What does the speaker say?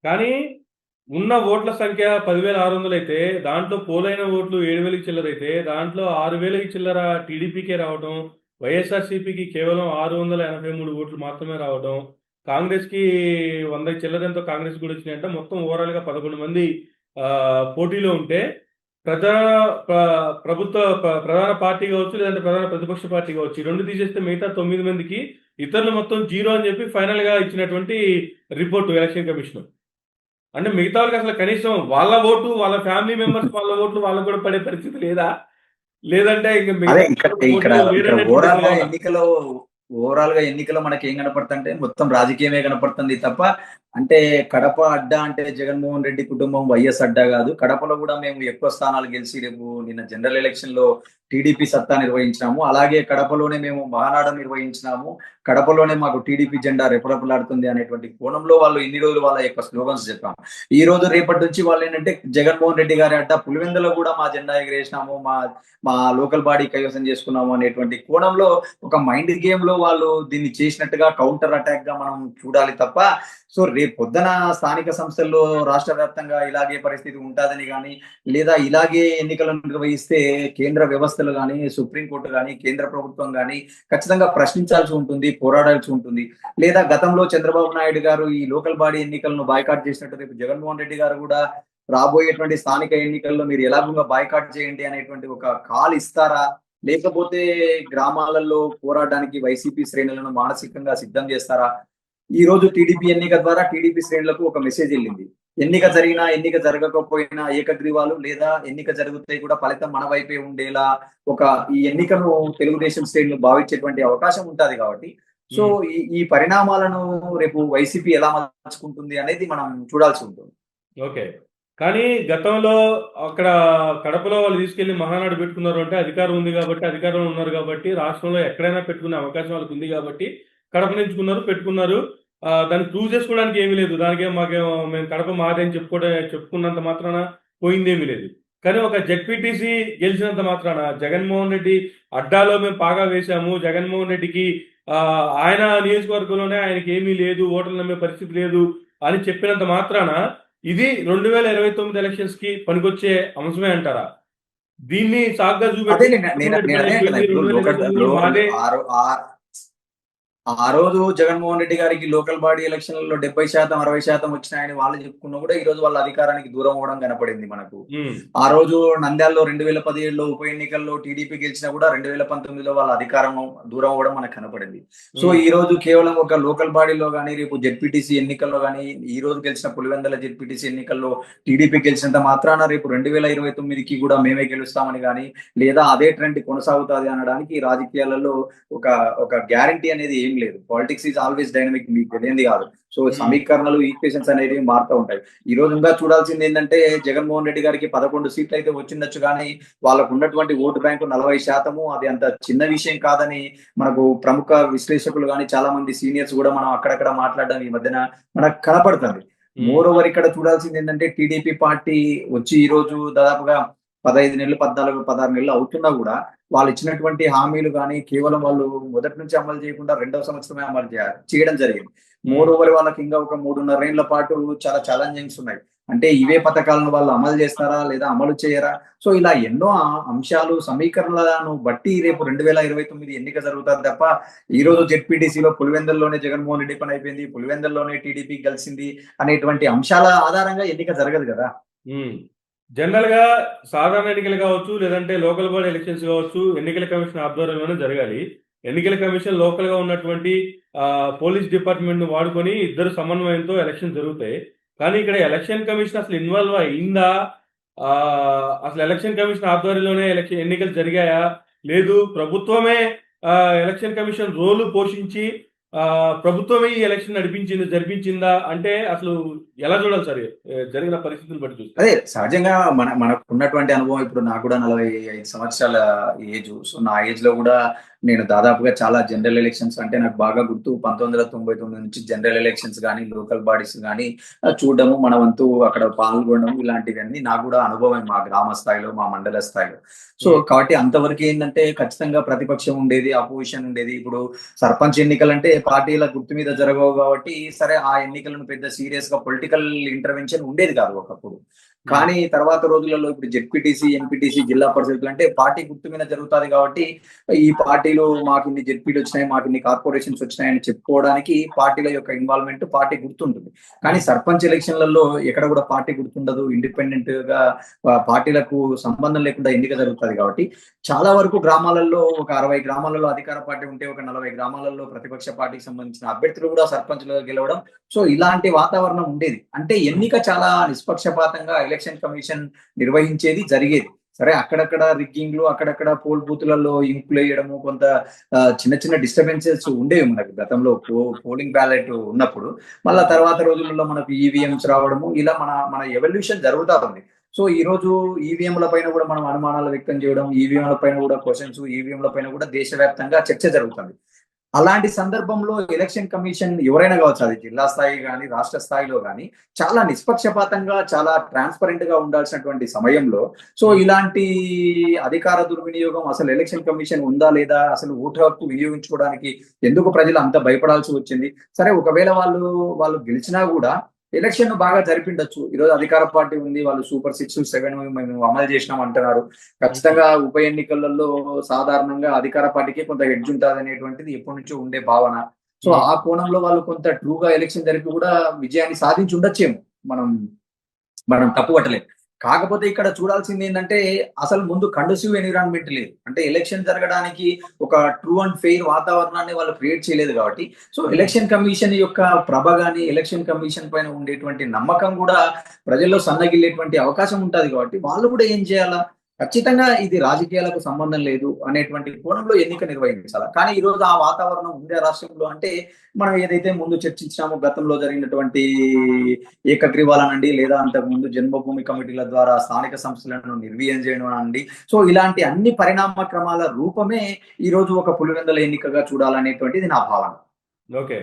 కానీ ఉన్న ఓట్ల సంఖ్య 10,600 అయితే దాంట్లో పోలైన ఓట్లు 7,000 చిల్లర అయితే దాంట్లో 6,000 చిల్లర టీడీపీకే రావడం, వైఎస్ఆర్సీపీకి కేవలం 683 ఓట్లు మాత్రమే రావడం, కాంగ్రెస్కి 100 చిల్లర ఎంతో కాంగ్రెస్ కూడా వచ్చినాయంటే మొత్తం ఓవరాల్గా 11 మంది పోటీలో ఉంటే ప్రధాన ప్రధాన పార్టీ కావచ్చు, లేదంటే ప్రధాన ప్రతిపక్ష పార్టీ కావచ్చు, ఈ రెండు తీసేస్తే మిగతా 9 మందికి ఇతరులు మొత్తం జీరో అని చెప్పి ఫైనల్ గా ఇచ్చినటువంటి రిపోర్టు ఎలక్షన్ కమిషన్. అంటే మిగతా వాళ్ళకి అసలు కనీసం వాళ్ళ ఓటు, వాళ్ళ ఫ్యామిలీ మెంబర్స్ వాళ్ళ ఓట్లు వాళ్ళకు కూడా పడే పరిస్థితి లేదా? లేదంటే ఇంకా అదే మిగతా ఇక్కడ వేరే ఓవరాల్ గా ఎన్నికలో మనకి ఏం కనపడుతుంటే మొత్తం రాజకీయమే కనపడుతుంది తప్ప, అంటే కడప అడ్డా అంటే జగన్మోహన్ రెడ్డి కుటుంబం వైఎస్ అడ్డా కాదు. కడపలో కూడా మేము ఎక్కువ స్థానాలు గెలిచి రేపు నిన్న జనరల్ ఎలక్షన్ లో టీడీపీ సత్తా నిర్వహించినాము. అలాగే కడపలోనే మేము మహానాడు నిర్వహించినాము. కడపలోనే మాకు టీడీపీ జెండా రెపరెపలాడుతుంది అనేటువంటి కోణంలో వాళ్ళు ఇన్ని రోజులు వాళ్ళ యొక్క స్లోగన్స్ చెప్పాము. ఈ రోజు రేపటి నుంచి వాళ్ళు ఏంటంటే జగన్మోహన్ రెడ్డి గారి అడ్డా పులివెందులో కూడా మా జెండా ఎగిరేసినాము, మా లోకల్ బాడీ కైవసం చేసుకున్నాము అనేటువంటి కోణంలో ఒక మైండ్ గేమ్ లో వాళ్ళు దీన్ని చేసినట్టుగా కౌంటర్ అటాక్ గా మనం చూడాలి తప్ప, సో రేపు పొద్దున స్థానిక సంస్థల్లో రాష్ట్ర వ్యాప్తంగా ఇలాగే పరిస్థితి ఉంటుందని కానీ, లేదా ఇలాగే ఎన్నికలను నిర్వహిస్తే కేంద్ర వ్యవస్థలు కానీ, సుప్రీంకోర్టు కానీ, కేంద్ర ప్రభుత్వం కానీ ఖచ్చితంగా ప్రశ్నించాల్సి ఉంటుంది, పోరాడాల్సి ఉంటుంది. లేదా గతంలో చంద్రబాబు నాయుడు గారు ఈ లోకల్ బాడీ ఎన్నికలను బాయ్కాట్ చేసినట్టు రేపు జగన్మోహన్ రెడ్డి గారు కూడా రాబోయేటువంటి స్థానిక ఎన్నికల్లో మీరు ఎలాగోగా బాయ్కాట్ చేయండి అనేటువంటి ఒక కాల్ ఇస్తారా? లేకపోతే గ్రామాలలో పోరాడడానికి వైసీపీ శ్రేణులను మానసికంగా సిద్ధం చేస్తారా? ఈ రోజు టీడీపీ ఎన్నిక ద్వారా టీడీపీ శ్రేణులకు ఒక మెసేజ్ వెళ్ళింది. ఎన్నిక జరిగినా ఎన్నిక జరగకపోయినా ఏకగ్రీవాలు లేదా ఎన్నిక జరిగితే కూడా ఫలితం మన వైపే ఉండేలా ఒక ఈ ఎన్నికను తెలుగుదేశం శ్రేణులు భావించేటువంటి అవకాశం ఉంటుంది కాబట్టి, సో ఈ పరిణామాలను రేపు వైసీపీ ఎలా మార్చుకుంటుంది అనేది మనం చూడాల్సి ఉంటుంది. ఓకే. కానీ గతంలో అక్కడ కడపలో వాళ్ళు తీసుకెళ్లి మహానాడు పెట్టుకున్నారు అంటే అధికారం ఉంది కాబట్టి, అధికారంలో ఉన్నారు కాబట్టి, రాష్ట్రంలో ఎక్కడైనా పెట్టుకునే అవకాశం వాళ్ళకి ఉంది కాబట్టి కడప నుంచుకున్నారు, పెట్టుకున్నారు. దాన్ని ప్రూవ్ చేసుకోవడానికి ఏమీ లేదు. దానికేం మాకేమో మేము కడప మాదే అని చెప్పుకున్నంత మాత్రాన పోయిందేమీ లేదు. కానీ ఒక జెడ్పీటీసీ గెలిచినంత మాత్రాన జగన్మోహన్ రెడ్డి అడ్డాలో మేము పాగా వేశాము, జగన్మోహన్ రెడ్డికి ఆయన నియోజకవర్గంలోనే ఆయనకి ఏమీ లేదు, ఓటర్లు నమ్మే పరిస్థితి లేదు అని చెప్పినంత మాత్రాన ఇది 2029 ఎలక్షన్స్ కి పనికొచ్చే అంశమే అంటారా? దీన్ని సాగ్గా చూపెట్టి ఆ రోజు జగన్మోహన్ రెడ్డి గారికి లోకల్ బాడీ ఎలక్షన్లలో 70% 60% వచ్చినాయని వాళ్ళు చెప్పుకున్నా కూడా ఈ రోజు వాళ్ళ అధికారానికి దూరం అవడం కనపడింది మనకు. ఆ రోజు నంద్యాలలో 2017లో ఉప ఎన్నికల్లో టీడీపీ గెలిచినా కూడా 2019లో వాళ్ళ అధికారం దూరం అవడం మనకు కనపడింది. సో ఈ రోజు కేవలం ఒక లోకల్ బాడీలో కానీ, రేపు జెడ్పీటీసీ ఎన్నికల్లో కానీ, ఈ రోజు గెలిచిన పులివెందుల జెడ్పీటీసీ ఎన్నికల్లో టీడీపీ గెలిచినంత మాత్రాన రేపు 2029కి కూడా మేమే గెలుస్తామని కానీ, లేదా అదే ట్రెండ్ కొనసాగుతుంది అనడానికి రాజకీయాలలో ఒక గ్యారంటీ అనేది ఏం లేదు. పాలిటిక్స్ ఈజ్ ఆల్వేస్ డైనమిక్, మీకు తెలియంది కాదు. సో సమీకరణలు, ఈక్వేషన్స్ అనేవి మారుతూ ఉంటాయి. ఈ రోజు ఇంకా చూడాల్సింది ఏంటంటే జగన్మోహన్ రెడ్డి గారికి 11 సీట్లు అయితే వచ్చిండొచ్చు, కానీ వాళ్ళకు ఉన్నటువంటి ఓటు బ్యాంకు 40%, అది అంత చిన్న విషయం కాదని మనకు ప్రముఖ విశ్లేషకులు కానీ చాలా మంది సీనియర్స్ కూడా మనం అక్కడక్కడ మాట్లాడడం ఈ మధ్యన మనకు కనపడుతుంది. మోర్ ఓవర్ ఇక్కడ చూడాల్సింది ఏంటంటే టీడీపీ పార్టీ వచ్చి ఈ రోజు దాదాపుగా 15 నెలలు, 14, 16 నెలలు అవుతున్నా కూడా వాళ్ళు ఇచ్చినటువంటి హామీలు కానీ కేవలం వాళ్ళు మొదటి నుంచి అమలు చేయకుండా 2వ సంవత్సరమే అమలు చేయడం జరిగింది. మోర్ ఓవర్ వాళ్ళకి ఇంకా ఒక 3.5 ఏళ్ల పాటు చాలా ఛాలెంజింగ్స్ ఉన్నాయి. అంటే ఇవే పథకాలను వాళ్ళు అమలు చేస్తారా లేదా అమలు చేయరా? సో ఇలా ఎన్నో అంశాలు, సమీకరణలను బట్టి రేపు 2029 ఎన్నిక జరుగుతుంది తప్ప ఈ రోజు జెడ్పీటీసీలో పులివెందుల్లోనే జగన్మోహన్ రెడ్డి పని అయిపోయింది, పులివెందుల్లోనే టీడీపీ కలిసింది అనేటువంటి అంశాల ఆధారంగా ఎన్నిక జరగదు కదా. జనరల్ గా సాధారణ ఎన్నికలు కావచ్చు, లేదంటే లోకల్ బాడీ ఎలక్షన్స్ కావచ్చు, ఎన్నికల కమిషన్ ఆధ్వర్యంలోనే జరగాలి. ఎన్నికల కమిషన్ లోకల్ గా ఉన్నటువంటి పోలీస్ డిపార్ట్మెంట్ ను వాడుకొని ఇద్దరు సమన్వయంతో ఎలక్షన్ జరుగుతాయి. కానీ ఇక్కడ ఎలక్షన్ కమిషన్ అసలు ఇన్వాల్వ్ అయిందా? అసలు ఎలక్షన్ కమిషన్ ఆధ్వర్యంలోనే ఎన్నికలు జరిగాయా? లేదు ప్రభుత్వమే ఎలక్షన్ కమిషన్ రోలు పోషించి ప్రభుత్వమే ఈ ఎలక్షన్ జరిపించిందా అంటే అసలు ఎలా చూడాలి సార్ జరిగిన పరిస్థితులు బట్టి చూస్తే? అదే సహజంగా మనకు ఉన్నటువంటి అనుభవం, ఇప్పుడు నాకు కూడా 45 సంవత్సరాల ఏజ్. సో నా ఏజ్ లో కూడా నేను దాదాపుగా చాలా జనరల్ ఎలక్షన్స్ అంటే నాకు బాగా గుర్తు 1999 నుంచి జనరల్ ఎలక్షన్స్ గానీ, లోకల్ బాడీస్ గానీ చూడడము, మన వంతు అక్కడ పాల్గొనడం ఇలాంటివన్నీ నాకు గూడా అనుభవమే మా గ్రామ స్థాయిలో, మా మండల స్థాయిలో. సో, కాబట్టి అంతవరకు ఏందంటే ఖచ్చితంగా ప్రతిపక్షం ఉండేది, అపోజిషన్ ఉండేది. ఇప్పుడు సర్పంచ్ ఎన్నికలంటే పార్టీల గుర్తు మీద జరగవు గాబట్టి, సరే ఆ ఎన్నికలను పెద్ద సీరియస్‌గా పొలిటికల్ ఇంటర్వెన్షన్ ఉండేది కాదు ఒకప్పుడు. కానీ తర్వాత రోజులలో ఇప్పుడు జెడ్పీటీసీ, ఎంపీటీసీ, జిల్లా పరిషత్‌లంటే పార్టీ గుర్తు మీద జరుగుతాది గాబట్టి, ఈ పార్టీలో మాకిన్ని జెడ్పీలొచ్చినాయి, మాకిన్ని కార్పొరేషన్స్ వచ్చినాయని చెప్పుకోవడానికి పార్టీల యొక్క ఇన్వాల్వ్‌మెంట్ పార్టీ గుర్తుంటుంది. కానీ సర్పంచ్ ఎలక్షన్‌లలో ఎక్కడ గూడా పార్టీ గుర్తుండదు. ఇండిపెండెంట్‌గా పార్టీలకు సంబంధం లేకుండా ఎన్నిక జరుగుతది గాబట్టి, చాలా వరకు గ్రామాలలో ఒక 60 గ్రామాలలో అధికార పార్టీ ఉంటే, ఒక 40 గ్రామాలలో ప్రతిపక్ష పార్టీకి సంబంధించిన అభ్యర్థులు గూడా సర్పంచ్‌లుగా గెలవడం. సో, ఇలాంటి వాతావరణం ఉండేది. అంటే ఎన్నిక చాలా నిష్పక్షపాతంగా ఎలక్షన్ కమిషన్ నిర్వహించేది, జరిగేది. సరే అక్కడక్కడ రిగ్గింగ్‌లు, అక్కడక్కడ పోల్ బూతులలో ఇంకులేయడము, కొంత చిన్న చిన్న డిస్టర్బెన్సెస్ ఉండేవి మనకు గతంలో పోలింగ్ బ్యాలెట్ ఉన్నప్పుడు. మళ్ళా తర్వాత రోజులలో మనకు ఈవీఎంస్ రావడము, ఇలా మన మన ఎవల్యూషన్ జరుగుతా ఉంది. సో, ఈరోజు ఈవీఎంల పైన గూడా మనం అనుమానాలు వ్యక్తం చేయడం, ఈవీఎంల పైన గూడా క్వెషన్స్, ఈవీఎంల పైన గూడా దేశవ్యాప్తంగా చర్చ జరుగుతుంది. అలాంటి సందర్భంలో ఎలక్షన్ కమిషన్ ఎవరైనా కావచ్చు, అది జిల్లా స్థాయి గాని, రాష్ట్ర స్థాయిలో గాని, చాలా నిష్పక్షపాతంగా, చాలా ట్రాన్స్‌పరెంట్‌గా ఉండాల్సినటువంటి సమయంలో, సో, ఇలాంటి అధికార దుర్వినియోగం, అసలు ఎలక్షన్ కమిషన్ ఉందా లేదా? అసలు ఓటు హక్కు వినియోగించుకోవడానికి ఎందుకు ప్రజలు అంత భయపడాల్సి వచ్చింది? సరే ఒకవేళ వాళ్ళు గెలిచినా గూడా ఎలక్షన్‌ను బాగా జరిపిండొచ్చు. ఈరోజు అధికార పార్టీ ఉంది. వాళ్ళు సూపర్ 6, 7 మేము అమలు చేసినాం అంటున్నారు. ఖచ్చితంగా ఉప ఎన్నికలలో సాధారణంగా అధికార పార్టీకే కొంత ఎడ్జ్ ఉంటదనేటువంటిది ఎప్పటినుంచో ఉండే భావన. సో, ఆ కోణంలో వాళ్ళు కొంత ట్రూగా ఎలక్షన్ జరిపి కూడా విజయాన్ని సాధించి ఉండొచ్చేమో. మనం మనం తప్పుపట్టలేం. కాకపోతే ఇక్కడ చూడాల్సిందేంటంటే, అసలు ముందు కండూసివ్ ఎన్విరాన్మెంట్ లేదు. అంటే ఎలక్షన్ జరగడానికి ఒక ట్రూ అండ్ ఫెయిర్ వాతావరణాన్ని వాళ్ళు క్రియేట్ చేయలేదు కాబట్టి, సో, ఎలక్షన్ కమిషన్ యొక్క ప్రభ గాని, ఎలక్షన్ కమిషన్ పైన ఉండేటువంటి నమ్మకం గూడా ప్రజల్లో సన్నగిల్లేటువంటి అవకాశం ఉంటది కాబట్టి, వాళ్ళు కూడా ఏం చేయాలా? ఖచ్చితంగా ఇది రాజకీయాలకు సంబంధం లేదు అనేటువంటి కోణంలో ఎన్నిక నిర్వహించాలా. కానీ ఈరోజు ఆ వాతావరణం ఉంది ఆ రాష్ట్రంలో అంటే, మనం ఏదైతే ముందు చర్చించామో గతంలో జరిగినటువంటి ఏకగ్రీవాలనండి, లేదా అంతకుముందు జన్మభూమి కమిటీల ద్వారా స్థానిక సంస్థలను నిర్వీర్యం చేయడం అనండి. సో, ఇలాంటి అన్ని పరిణామ క్రమాల రూపమే ఈరోజు ఒక పులివెందుల ఎన్నికగా చూడాలనేటువంటిది నా భావన. ఓకే.